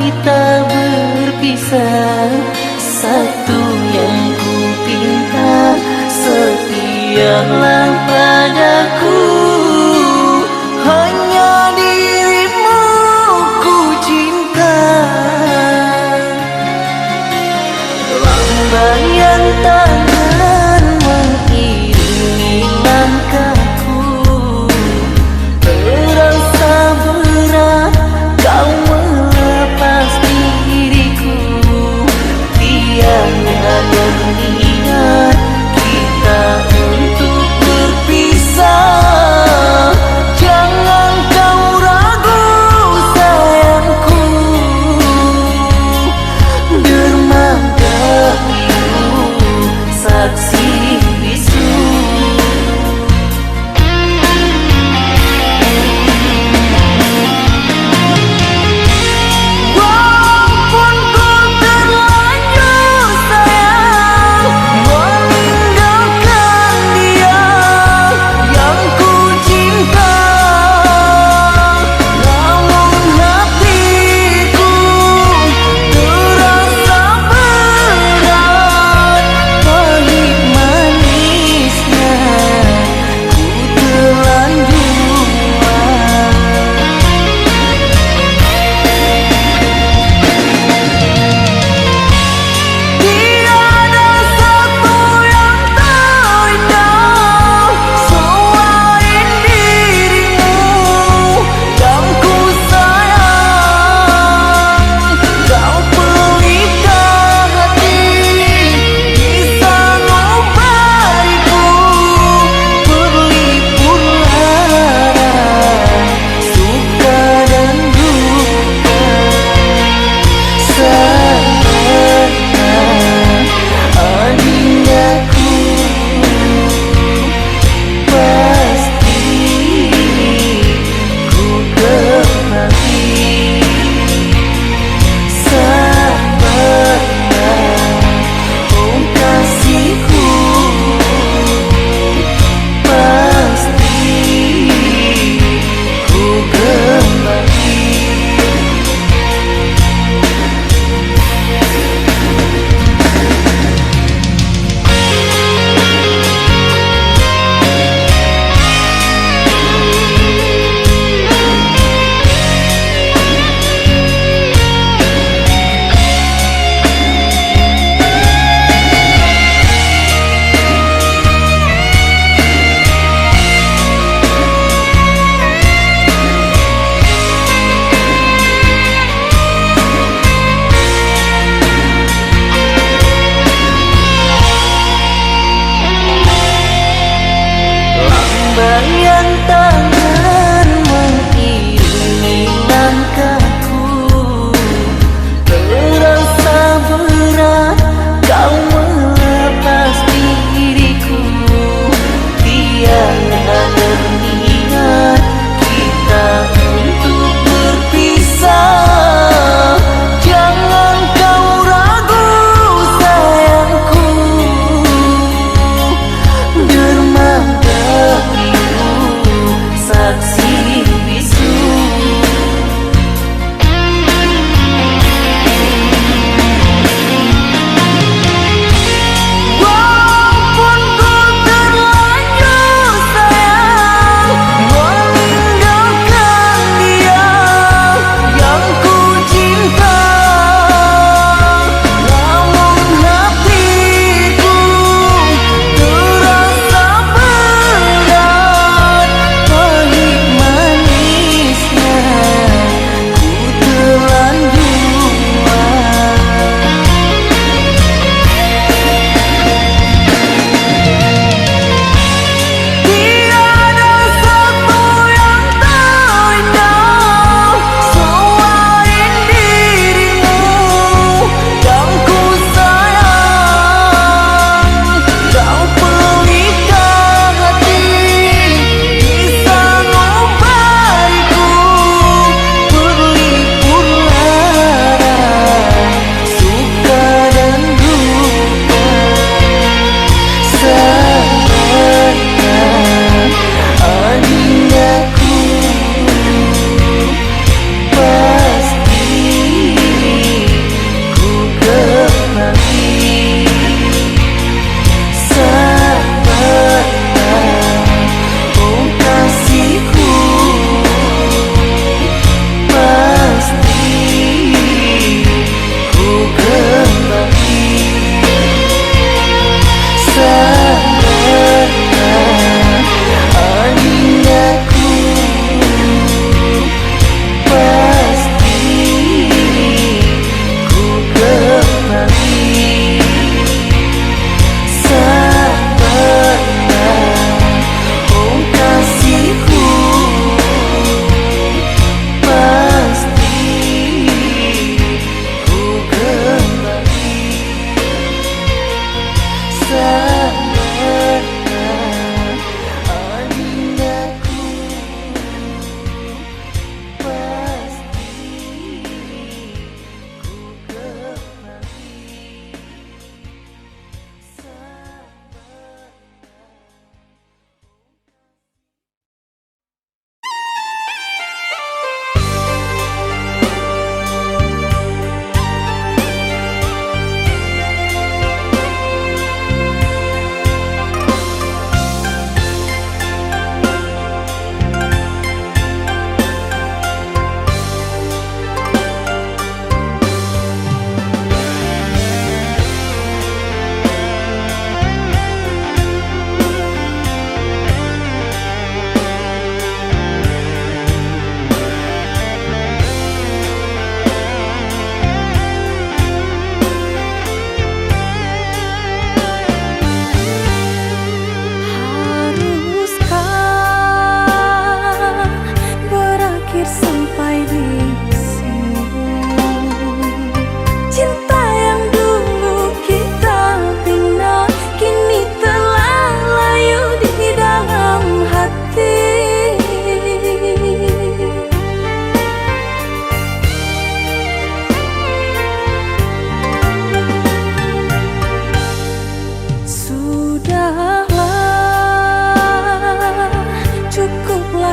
kita berpisah, satu yang ku pinta, setialah padaku. Hanya dirimu ku cinta. Lambaian tangan mengiringi langkahku, terasa berat kau melepas diriku.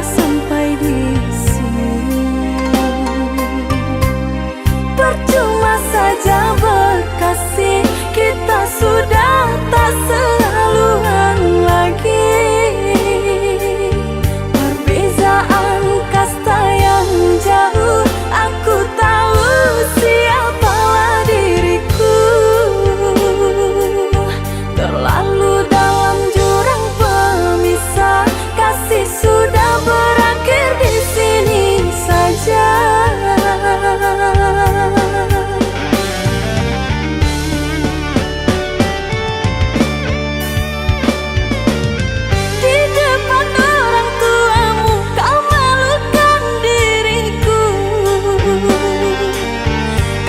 cukuplah sampai di sini. Percuma saja berkasih, kita sudah tak sehaluan lagi. Perbezaan kasta yang jauh, aku tahu siapalah diriku. Terlalu dalam jurang pemisah, kasih sudah berakhir di sini saja. Di depan orang tuamu kau malukan diriku.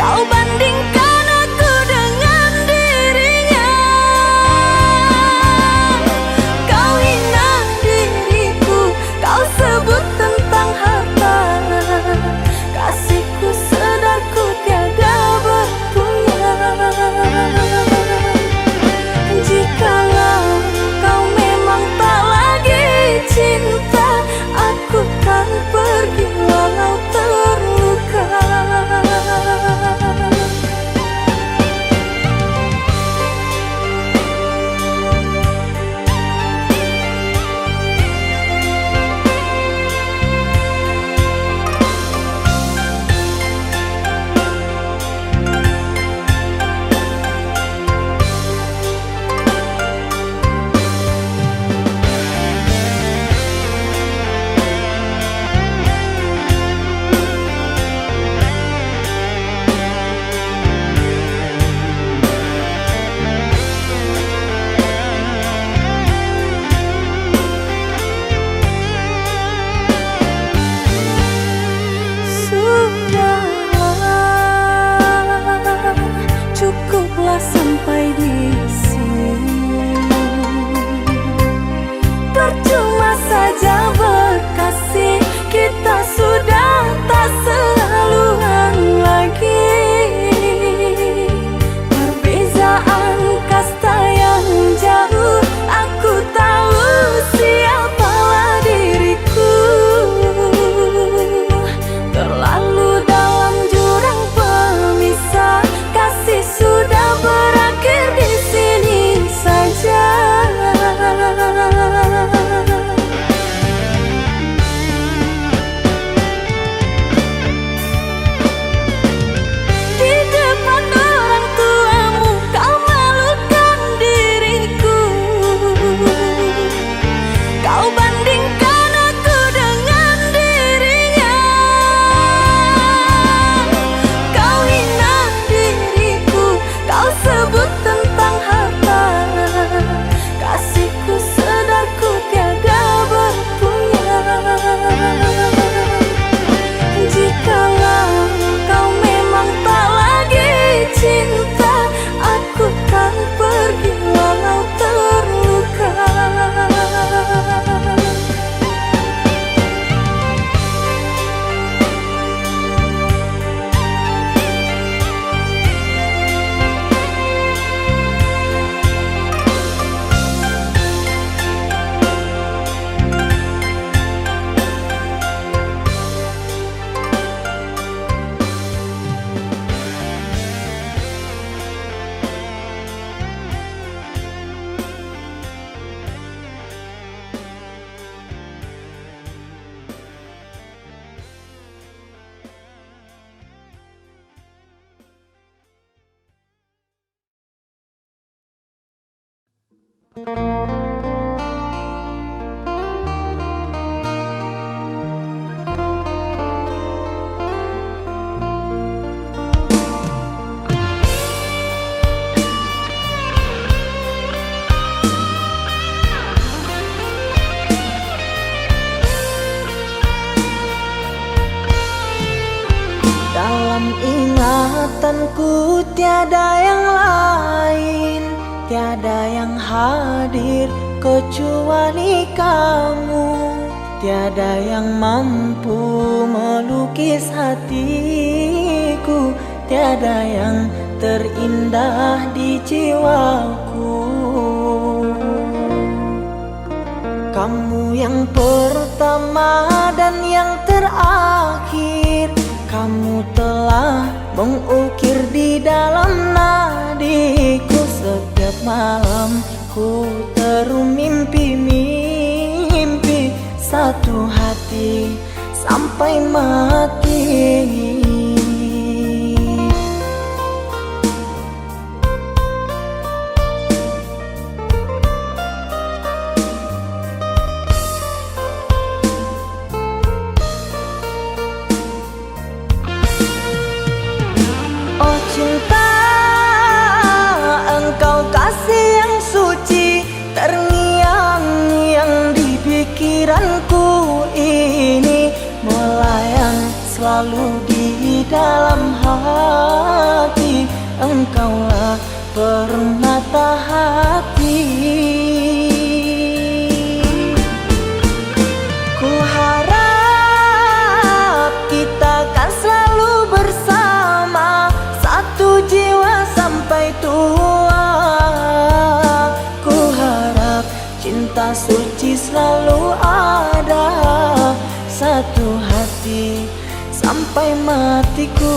Kau bandingkan aku dengan dirinya. Kau hina diriku, kau sebut tentang harta. Kasihku sedarku tiada berpunya. Jikalau kau memang tak lagi cinta, aku kan pergi walau terluka. Cukuplah sampai di sini. Percuma saja berkasih, kita sudah tak sehaluan lagi. Perbezaan kasta yang jauh, aku tahu siapalah diriku. Terlalu dalam jurang pemisah, kasih sudah berakhir di sini saja. Di depan orang tuamu kau malukan diriku. Kau bandingkan aku dengan dirinya. Kau hina diriku, kau sebut tentang harta. Kasihku sedarku tiada berpunya. Jikalau kau memang tak lagi cinta, aku kan pergi walau terluka. Dalam ingatanku tiada yang lain, tiada yang hadir kecuali kamu. Tiada yang mampu melukis hatiku, tiada yang terindah di jiwaku. Kamu yang pertama dan yang terakhir, kamu telah mengukir di dalam nadiku. Setiap malam ku terum mimpi-mimpi satu hati sampai mati. Oh cinta, engkau kasih yang suci, terngiang-ngiang di pikiranku ini, melayang selalu di dalam hati. Engkaulah permata hati. Ku harap kita kan selalu bersama, satu jiwa sampai tua. Ku harap cinta suci selalu ada, satu hati sampai matiku.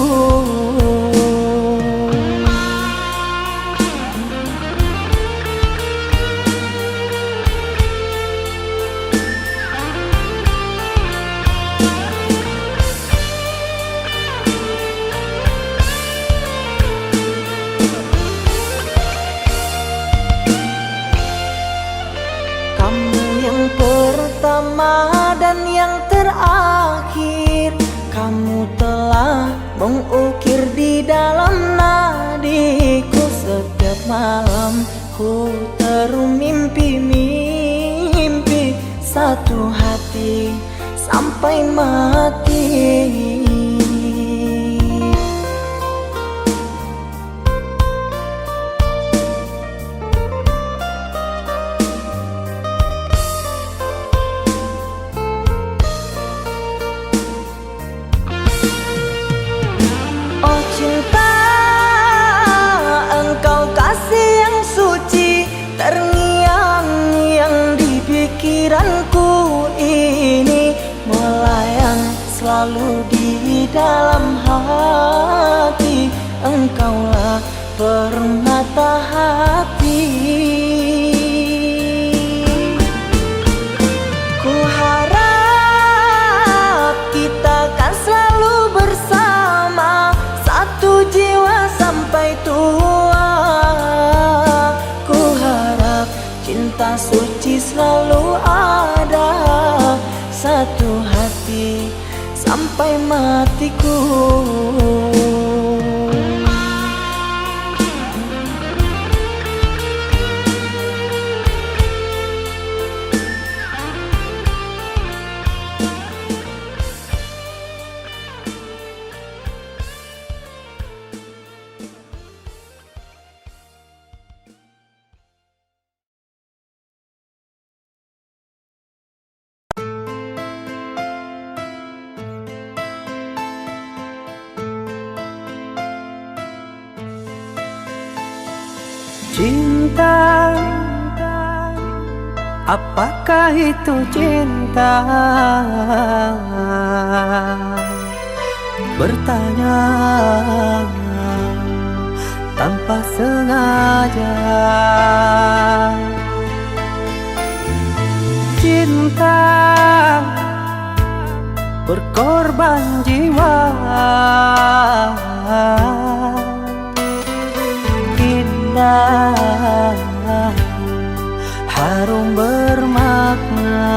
Pertama dan yang terakhir, kamu telah mengukir di dalam nadiku. Setiap malam ku terum mimpi-mimpi satu hati sampai mati. Oh cinta, engkau kasih yang suci, terngiang-ngiang di pikiranku ini, melayang selalu di dalam hati. Engkaulah permata hati. Ku harap kita kan selalu bersama, satu jiwa sampai tua. Ku harap cinta suci selalu ada, satu hati sampai matiku. Cinta, apakah itu cinta? Bertanya tanpa sengaja. Cinta, berkorban jiwa. Indah, harum bermakna.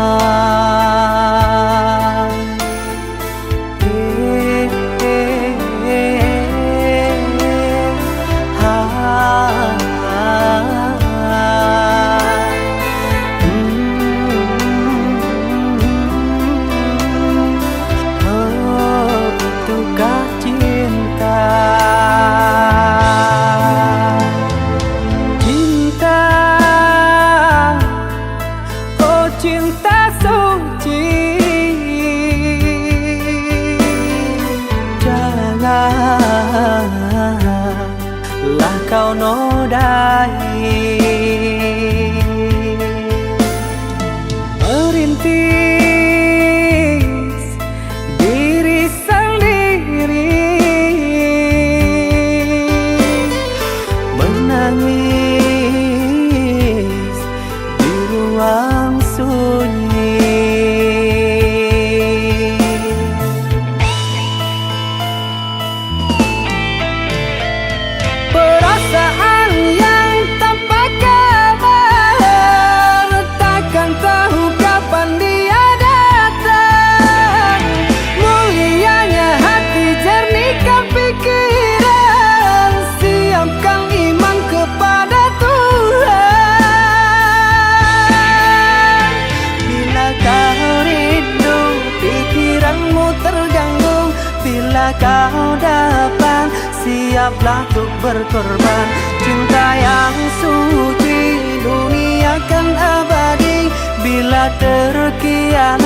bila kau dapat, siaplah untuk berkorban. Cinta yang suci dunia kan abadi. Bila terkianat,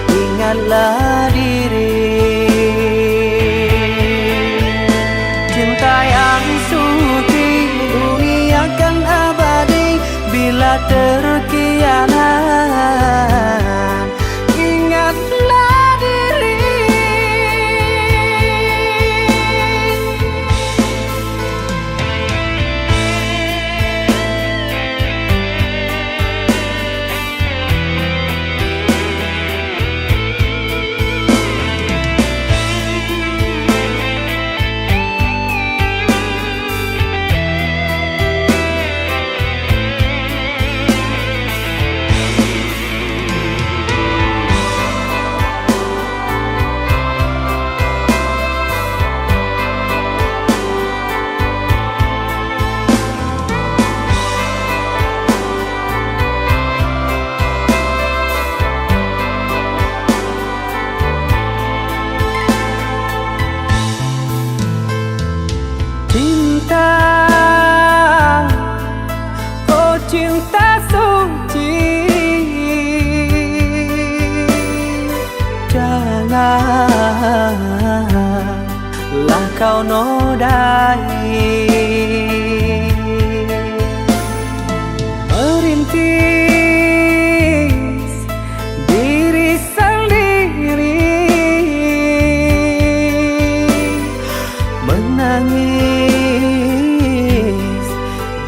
ingatlah diri. Cinta yang suci dunia kan abadi. Bila terkianat, ingatlah diri. Cinta, oh cinta suci, janganlah kau nodai. Merintis diri sendiri, menangis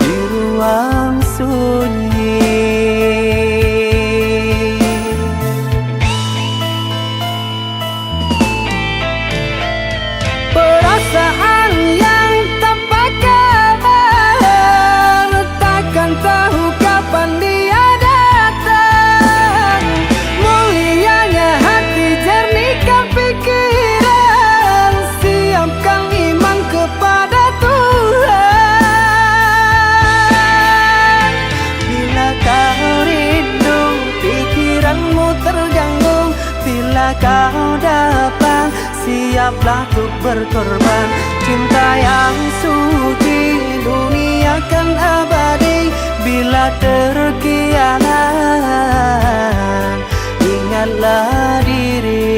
di ruang sunyi. Perasaan yang tanpa kabar, takkan tahu kapan dia datang. Mulianya hati, jernihkan pikiran, siapkan iman kepada Tuhan. Bila kau rindu, pikiranmu terganggu, bila kau dapat, siaplah untuk berkorban. Cinta yang suci dunia kan abadi. Bila terkianat, ingatlah diri.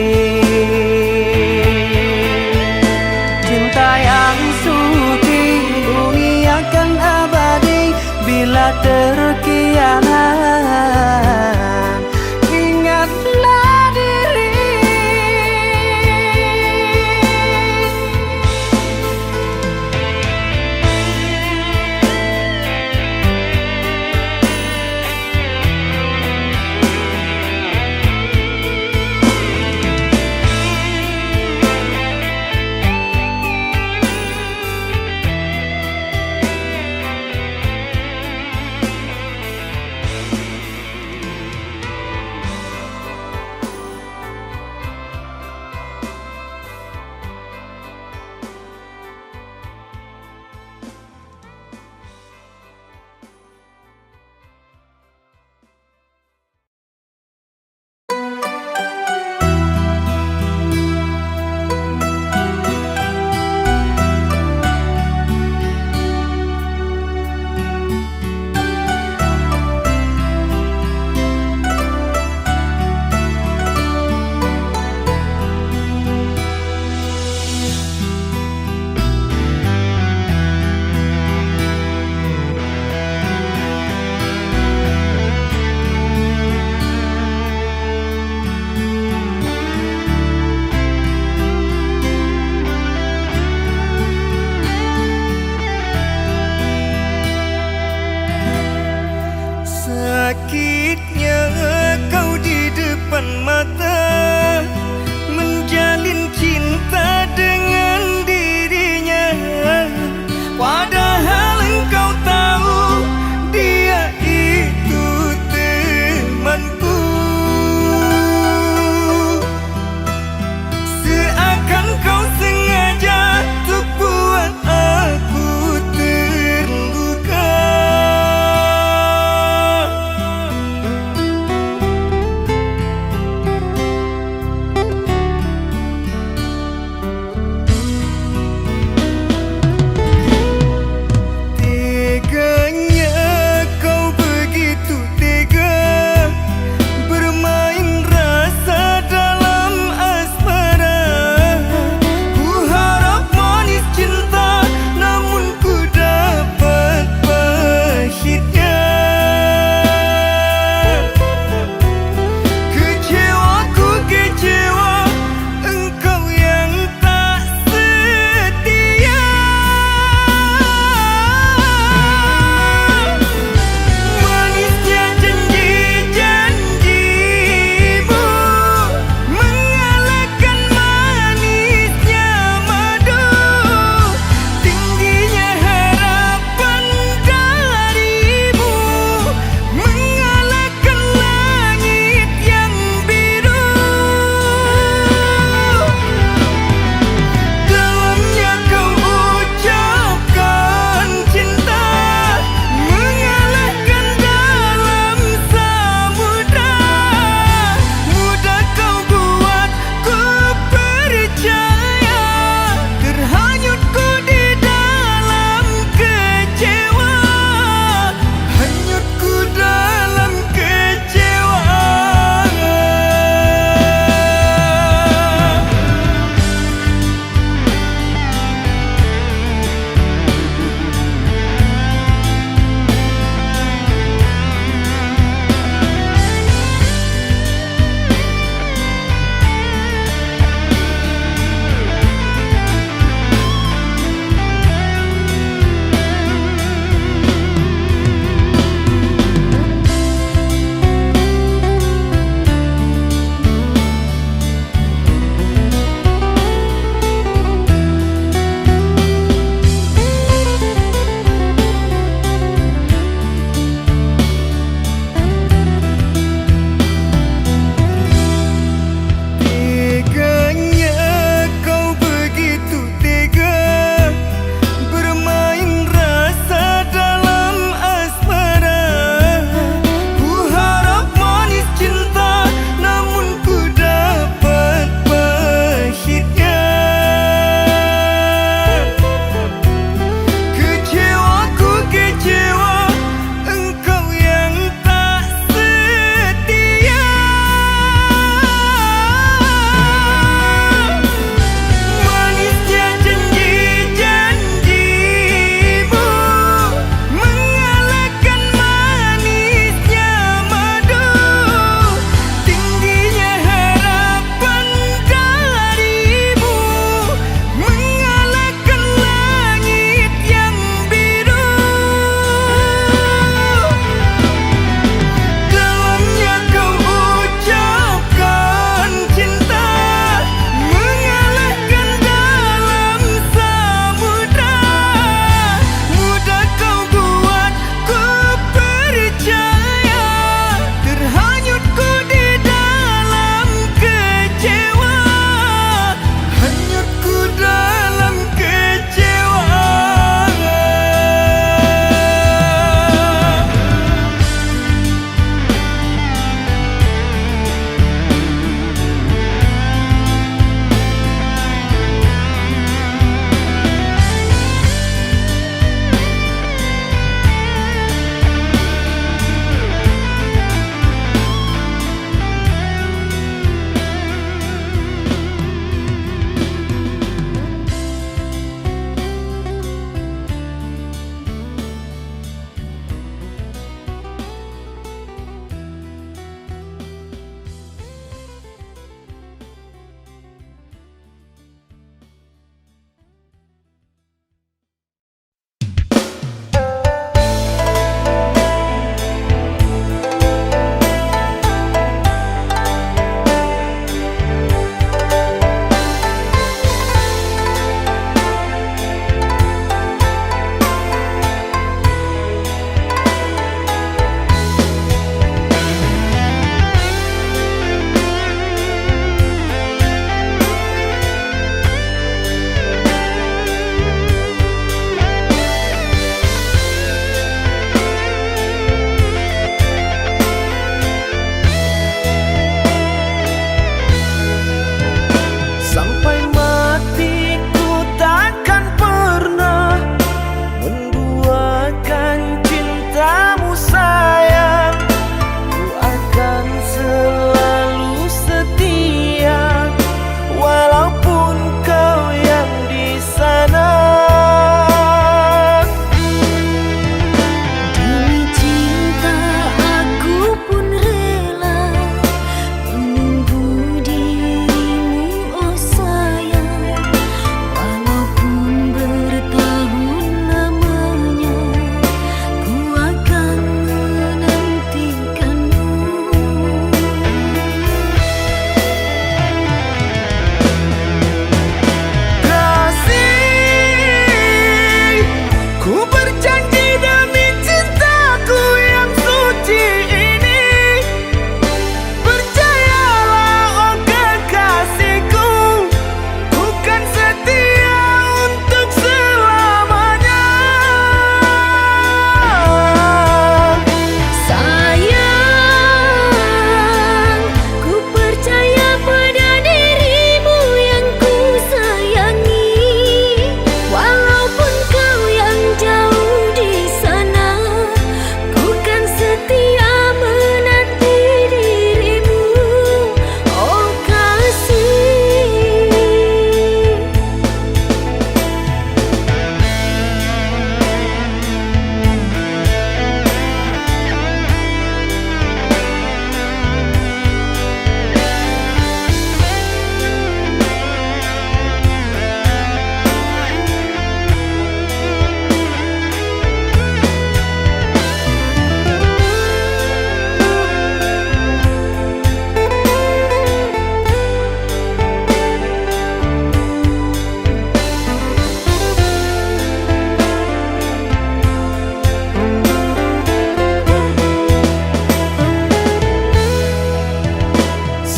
Cinta yang suci dunia kan abadi. Bila terkianat, ingatlah diri.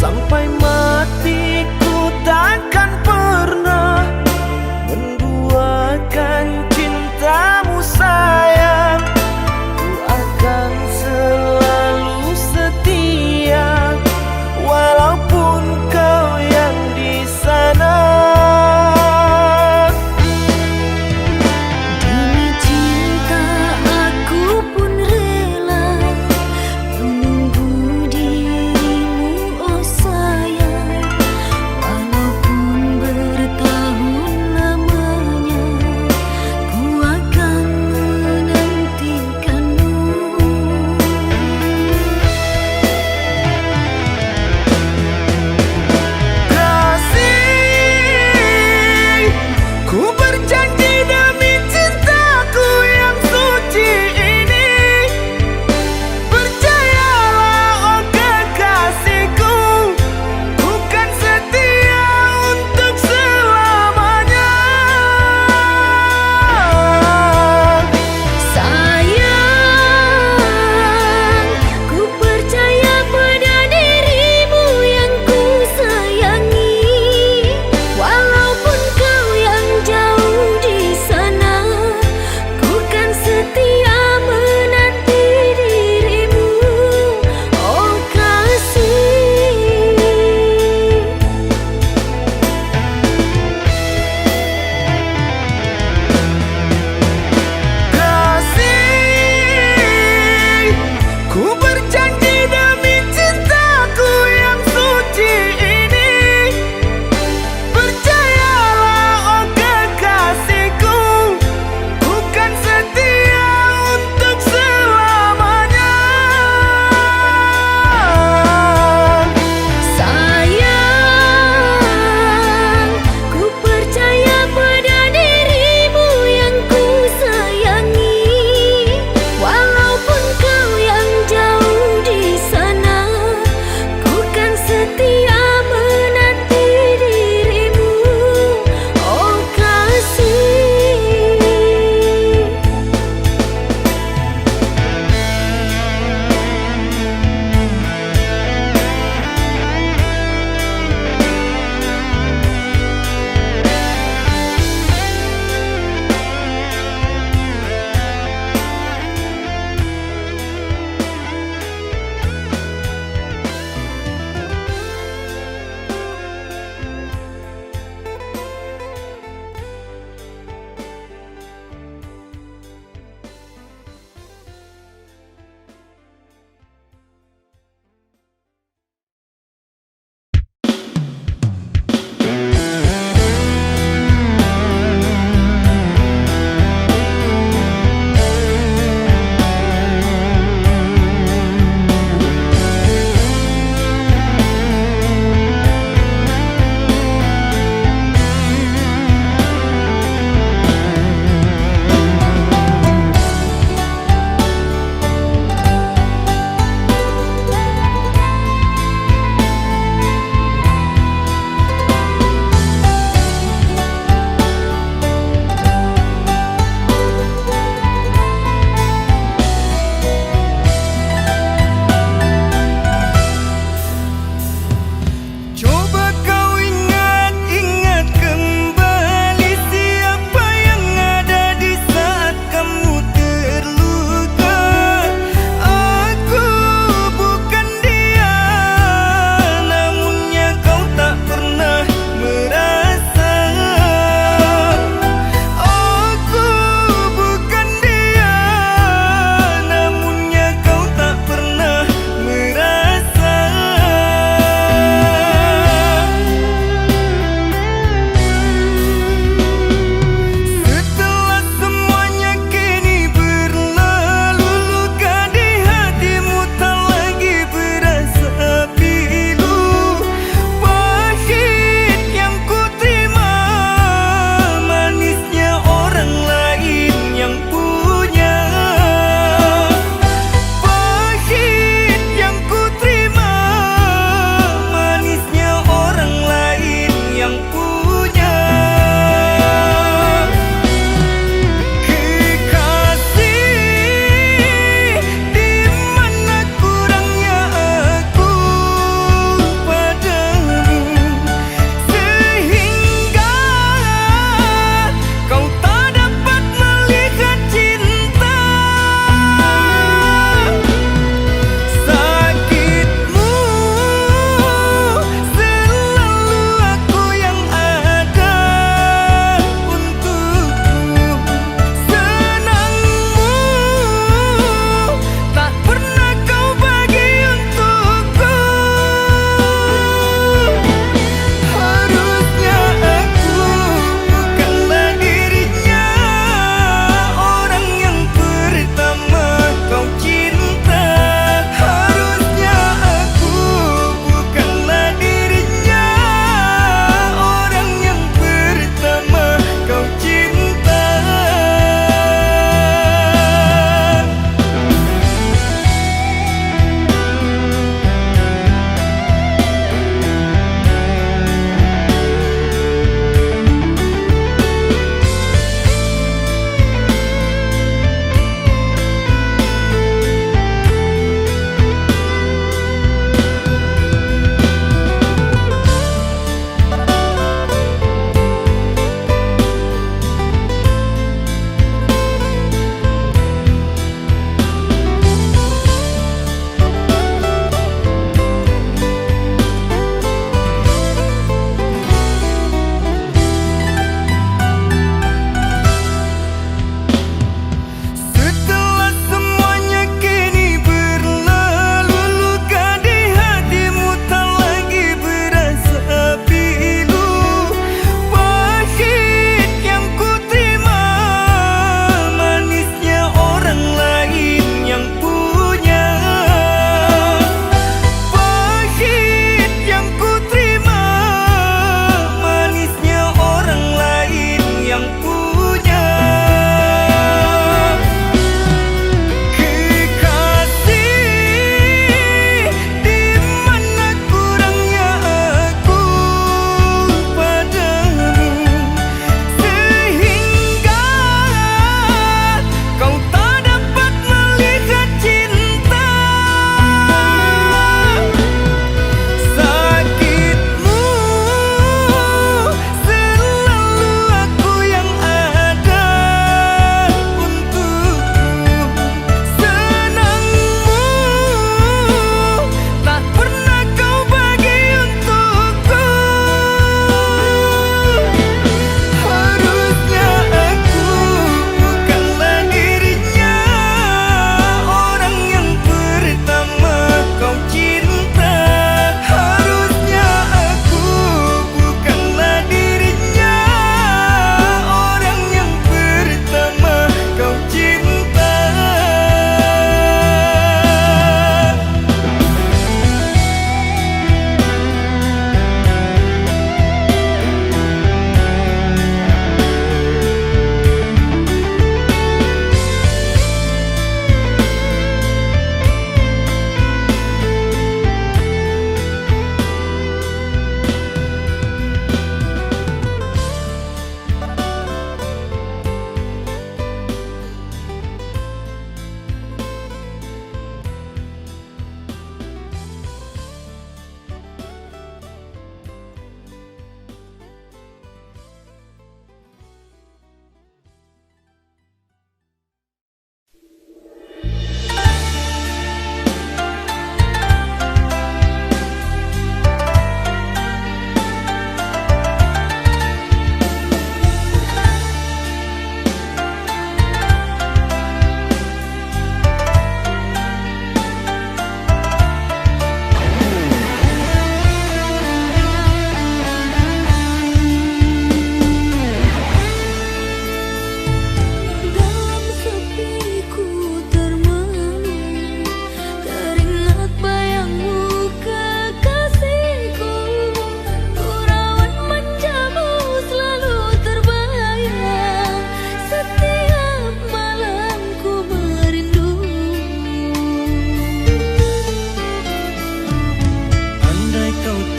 Sampai mati ku takkan pernah menduakan cintamu sayang. Ku akan selalu setia walaupun kau yang di sana. Demi cinta aku pun rela menunggu dirimu, oh sayang.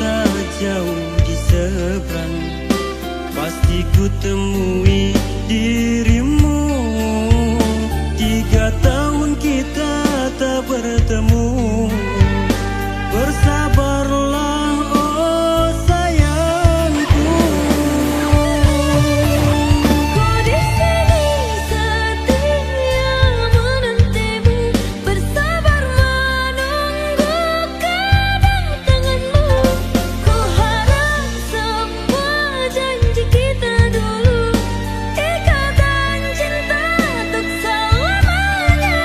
tak jauh di seberang, pasti ku temui dirimu. 3 tahun kita tak bertemu. Bersabarlah oh sayangku. Ku di sini setia menantimu, bersabar menunggu kedatanganmu. Ku harap semua janji kita dulu, ikatan cinta untuk selamanya.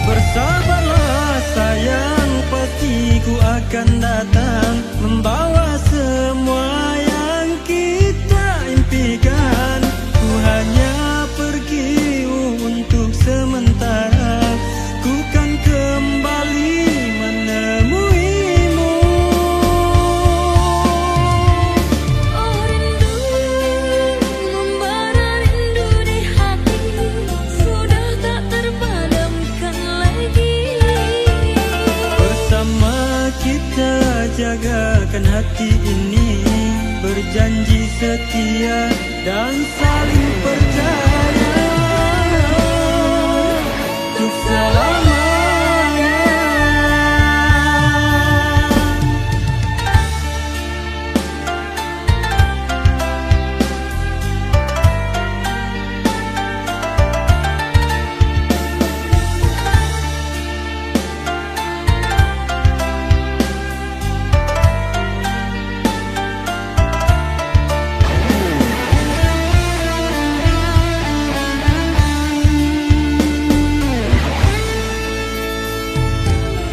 Bersabarlah sayang, pasti ku akan datang, membawa semua yang kita impikan. Ku hanya pergi untuk sementara, ku kan kembali menemuimu. Oh rindu, membara rindu di hati, sudah tak terpadamkan lagi. Bersama kita jagakan hati ini, berjanji setia dan saling percaya untuk selamanya.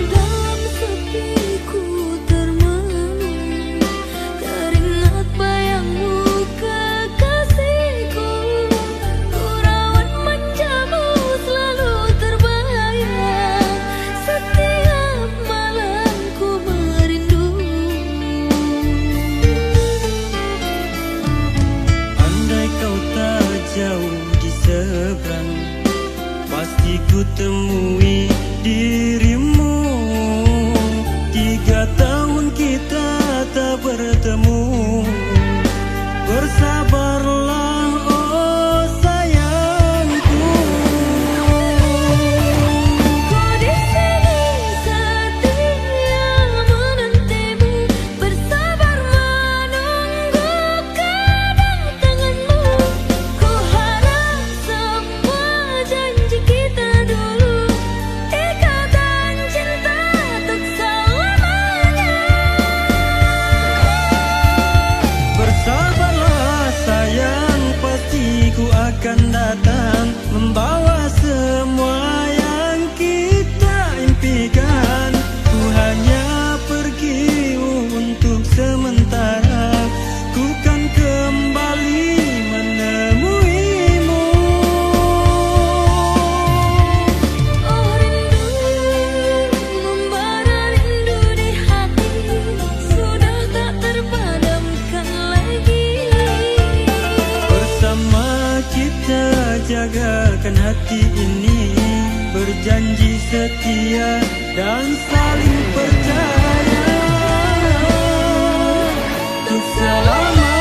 Dalam sepiku termenung, teringat bayangmu kekasihku. Ku rawat manjamu selalu terbayang, setiap malam ku merindu. Andai kau tak jauh di seberang, pasti ku temui dirimu. 3 tahun kita tak bertemu. Bersabarlah oh sayangku. Ku di sini setia menantimu, bersabar menunggu kedatanganmu. Ku harap semua janji kita dulu, ikatan cinta untuk selamanya. Bersabarlah sayang, pasti ku akan datang, membawa semua yang kita impikan. Ku hanya pergi untuk sementara, ku kan kembali menemuimu. Oh rindu, membara rindu di hati, sudah tak terpadamkan lagi. Bersama kita jagakan hati ini, berjanji setia dan saling percaya untuk selamanya.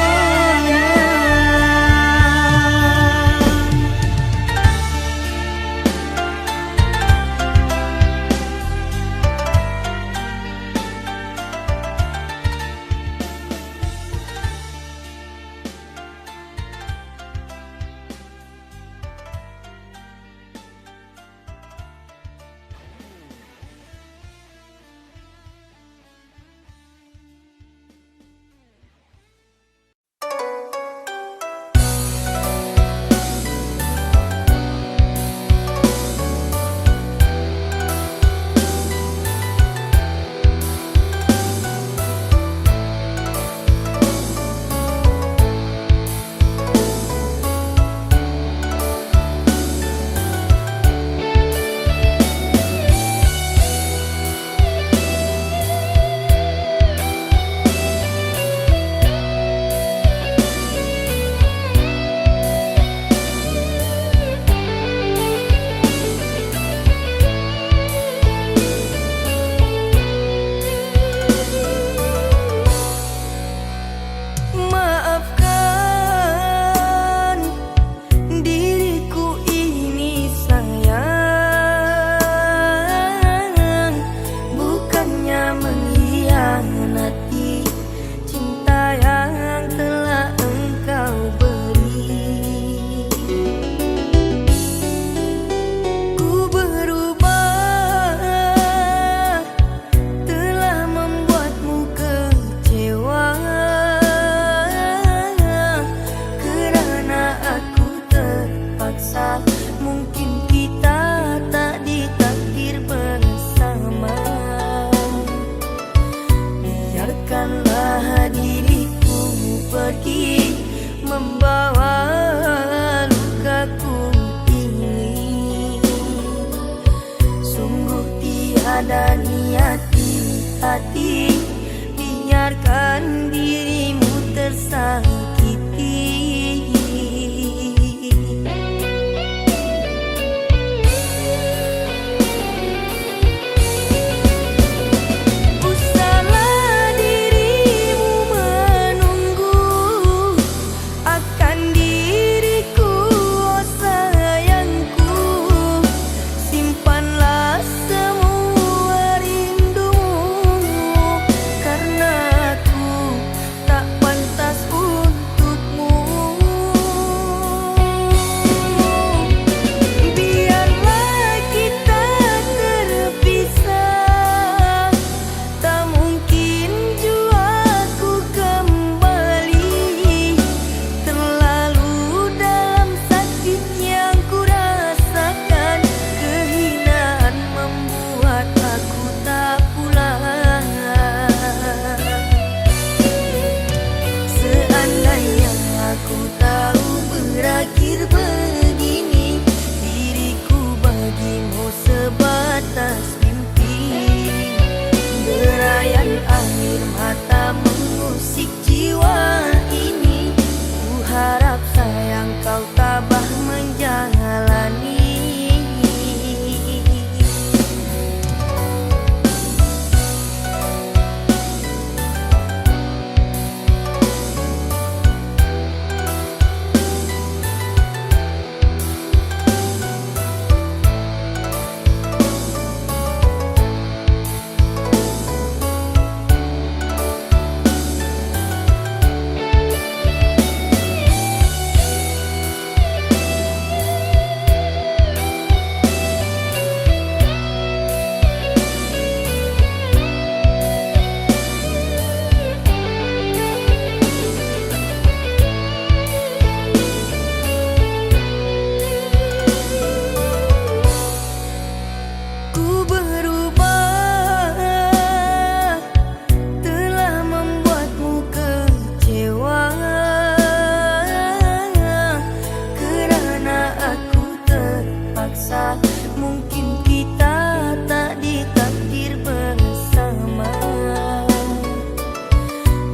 tiada niat di hati, biarkan dirimu tersakiti. Usahlah dirimu menunggu akan diriku, oh sayangku. Simpanlah semua rindumu, karena aku tak pantas untukmu. Biarlah kita terpisah, tak mungkin jua ku kembali. Terlalu dalam sakit yang ku rasakan, kehinaan membuat aku tak pulang. Seandainya aku tahu berakhir begini, diriku bagimu sebatas mimpi. Derayan air mata mengusik jiwa ini, ku harap sayang kau tabah menjalani. Ku berubah, telah membuatmu kecewa, kerana aku terpaksa. Mungkin kita tak ditakdir bersama.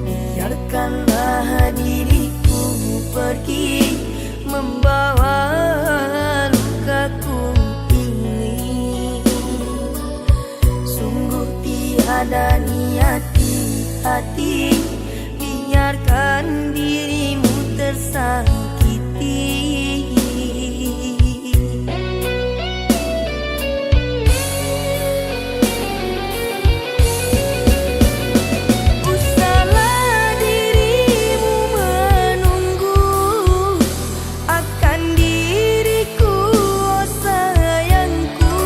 Biarkanlah diriku pergi, membawa lukaku ini. Sungguh tiada niat di hati, biarkan dirimu tersakiti. Usahlah dirimu menunggu akan diriku, oh sayangku.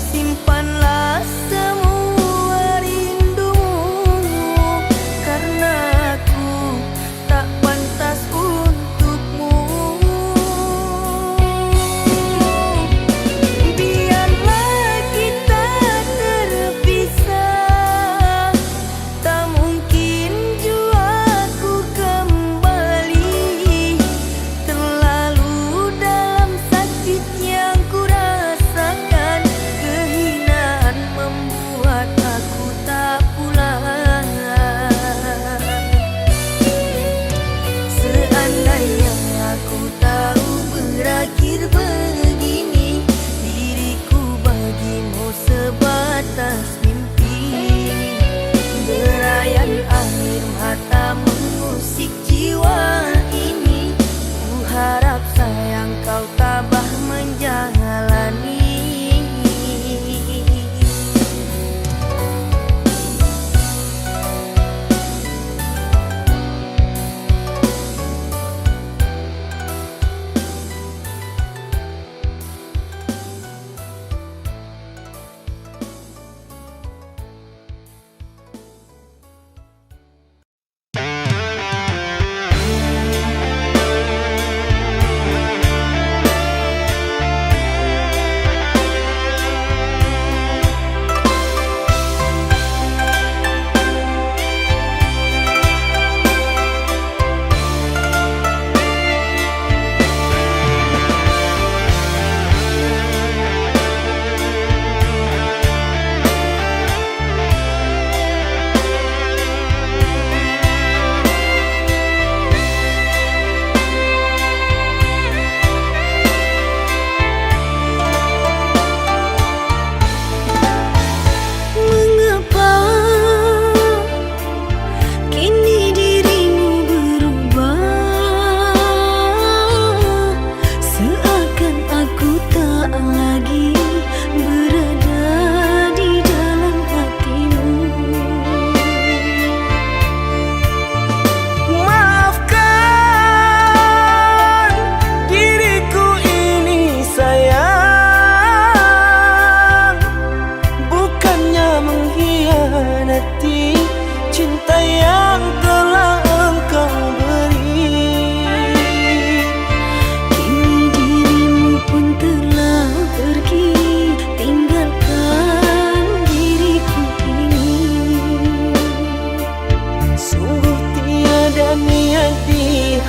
Simpanlah semua rindumu, karena aku tak pantas untukmu.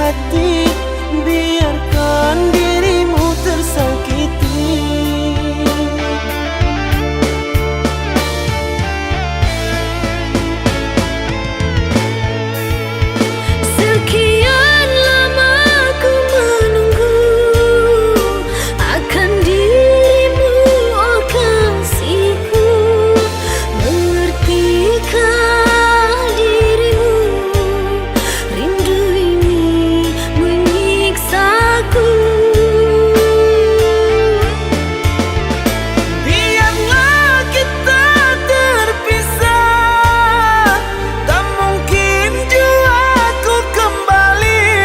hati, biarkan dirimu tersakiti. Sekian lama ku menunggu akan dirimu, oh kasihku. Mengertikah dirimu, rindu ini menyiksaku. Biarlah kita terpisah, tak mungkin jua ku kembali.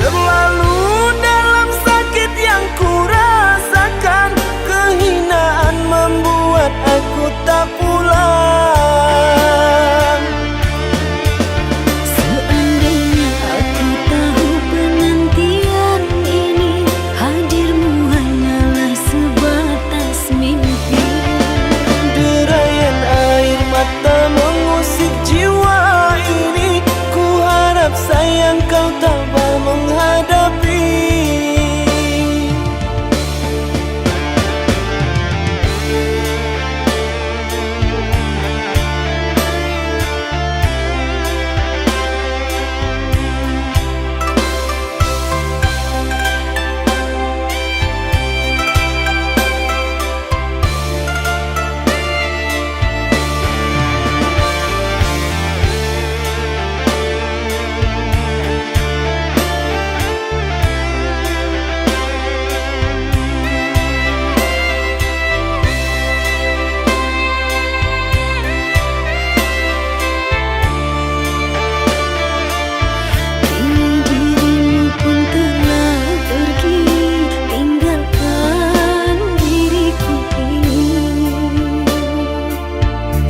Terlalu dalam sakit yang ku rasakan, kehinaan membuat aku tak pulang. Seandainya aku tahu penantian ini, hadirmu hanyalah sebatas mimpi. Derayan air mata mengusik jiwa ini, ku harap sayang kau tabah menghadapi. Kini dirimu pun telah pergi, tinggalkan diriku ini.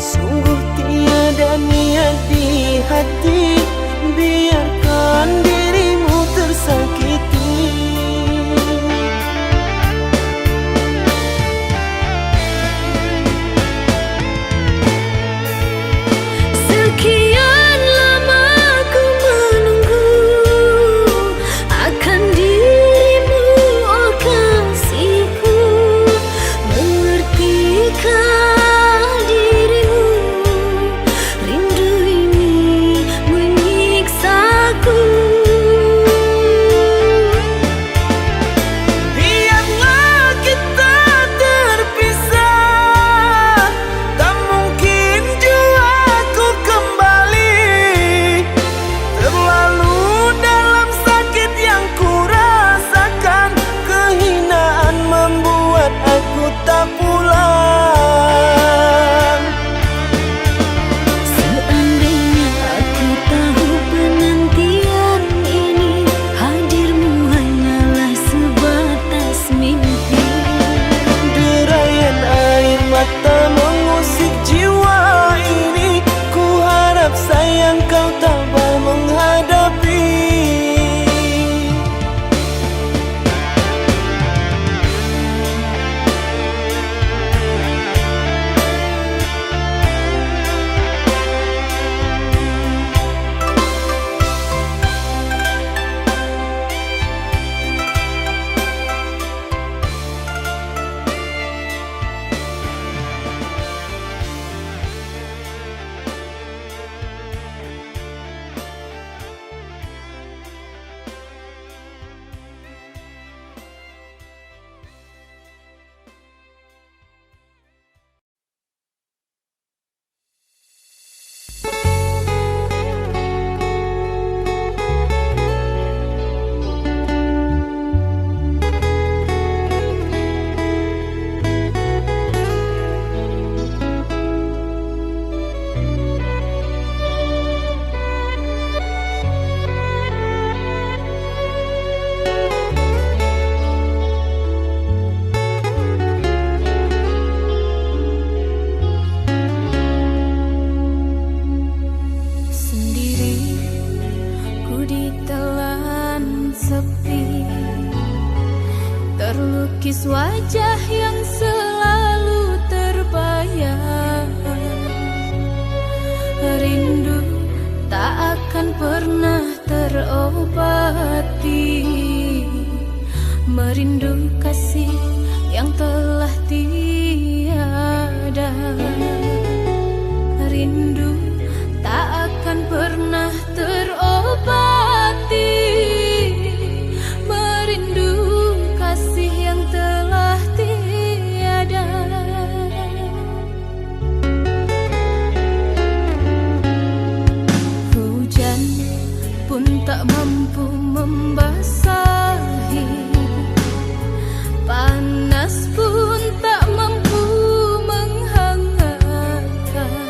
Sungguh tiada niat di hati, biarkan dirimu tersakiti. Sekian lama ku menunggu akan dirimu, oh kasihku. Mengertikah dirimu, rindu ini menyiksaku. Biarlah kita terpisah, tak mungkin jua ku kembali. Terlalu dalam sakit yang ku rasakan, kehinaan membuat aku tak pulang. Seandainya aku tahu penantian ini, hadirmu hanyalah sebatas mimpi. Derayan air mata mengusik jiwa ini, ku harap sayang kau tabah menghadapi. Terlukis wajah yang selalu terbayang. Rindu tak akan pernah terbayang. terobati. Merindu kasih yang telah tiada. Rindu tak akan pernah terobati. Merindu kasih yang telah tiada. Hujan pun tak mampu membasahi, panas pun tak mampu menghangatkan.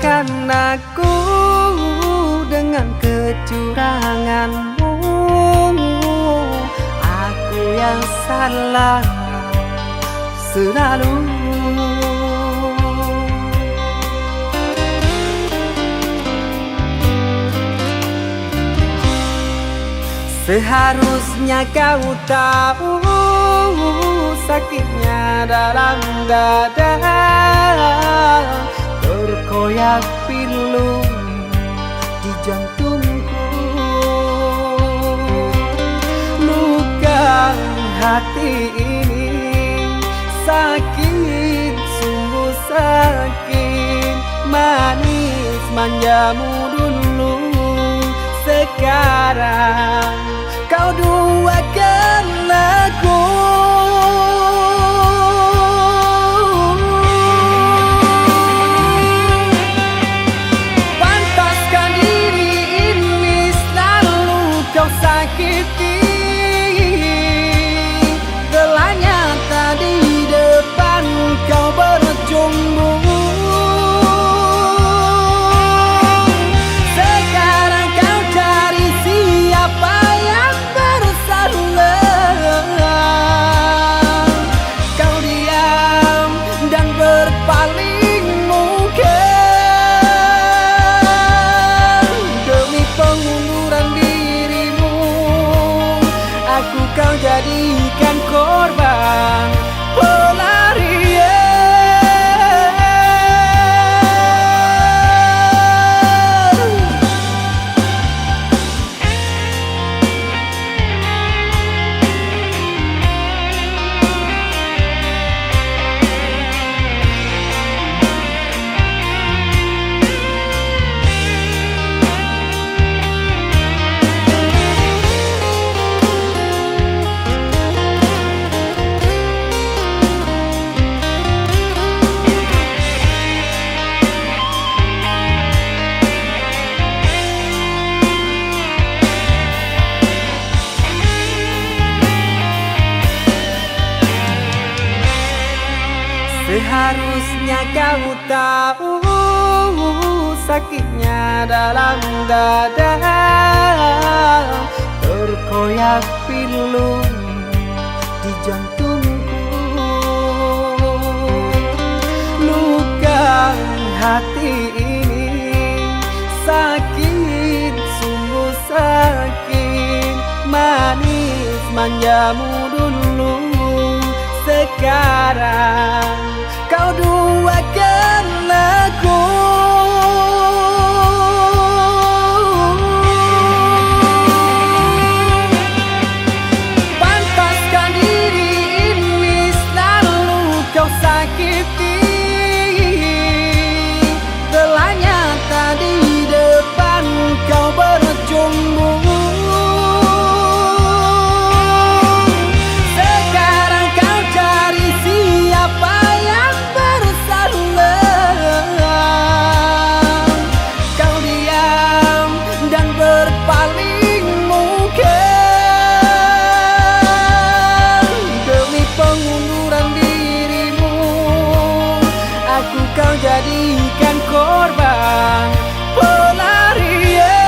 salahkan aku dengan kecuranganmu. Aku yang salah selalu. Seharusnya kau tahu sakitnya dalam dada, terkoyak pilu di jantungku. Luka hati ini sakit, sungguh sakit. Manis manjamu dulu, sekarang kau duakan aku. Pantaskah diri ini selalu kau sakiti? Telah nyata di depan kau berjumbu. Kau jadikan korban pelarian. Seharusnya kau tahu sakitnya dalam dada, terkoyak pilu di jantungku. Luka hati ini sakit, sungguh sakit. Manis manjamu dulu, sekarang kau duakan aku. Pantaskah diri ini selalu kau sakiti? Telah nyata di depan kau berjumbu. Kau jadikan korban pelarian.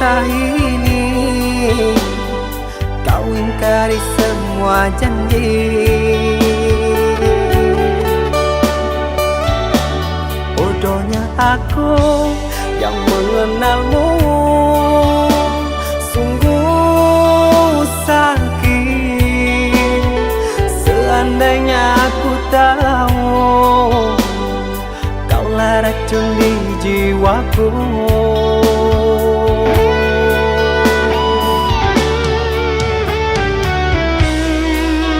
cinta ini kau ingkari semua janji. Bodohnya aku yang mengenalmu, sungguh sakit. Seandainya aku tahu kaulah racun di jiwaku.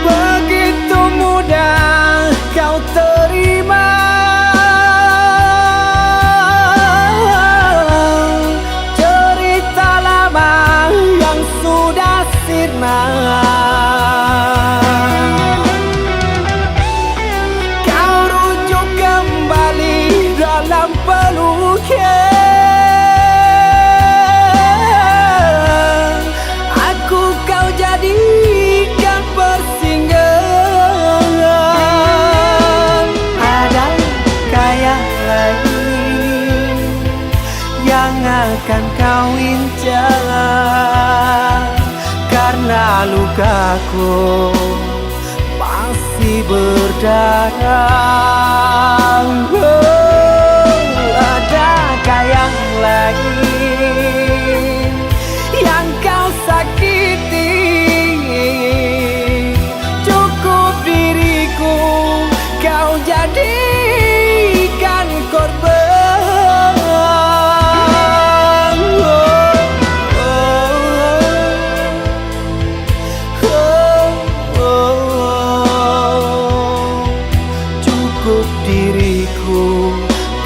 Begitu mudah kau terima cerita lama yang sudah sirna. Kau rujuk kembali dalam peluknya. Aku kau jadikan persinggahan. Adakah yang lain yang akan kau incar? Karena lukaku masih berdarah. Adakah yang lain yang kau sakiti? Cukup diriku kau jadikan korban. Cukup diriku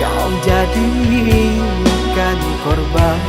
kau jadikan korban.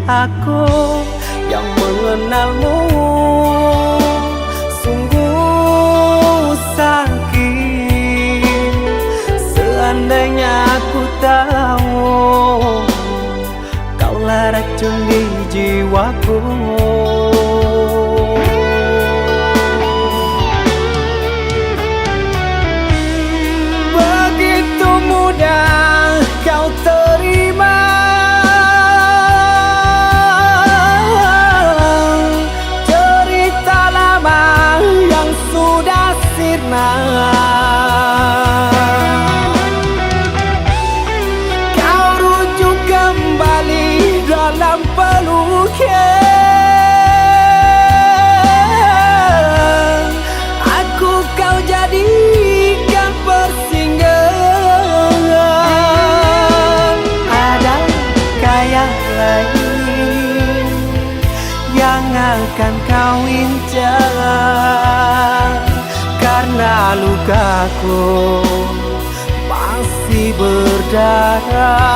Aku yang mengenalmu, sungguh sakit. Seandainya aku tahu kaulah racun di jiwaku. Begitu mudah kau terima kau rujuk kembali dalam peluknya. Aku kau jadikan persinggahan. Adakah yang lain yang akan kau incar? Karena lukaku masih berdarah.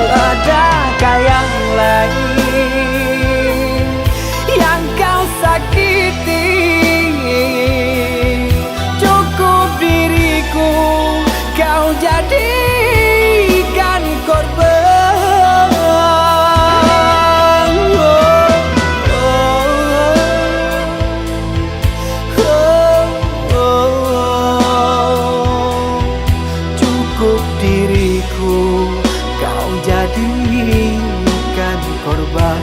Adakah yang lain yang kau sakiti? Cukup diriku kau jadikan korban. Diriku kau jadikan korban.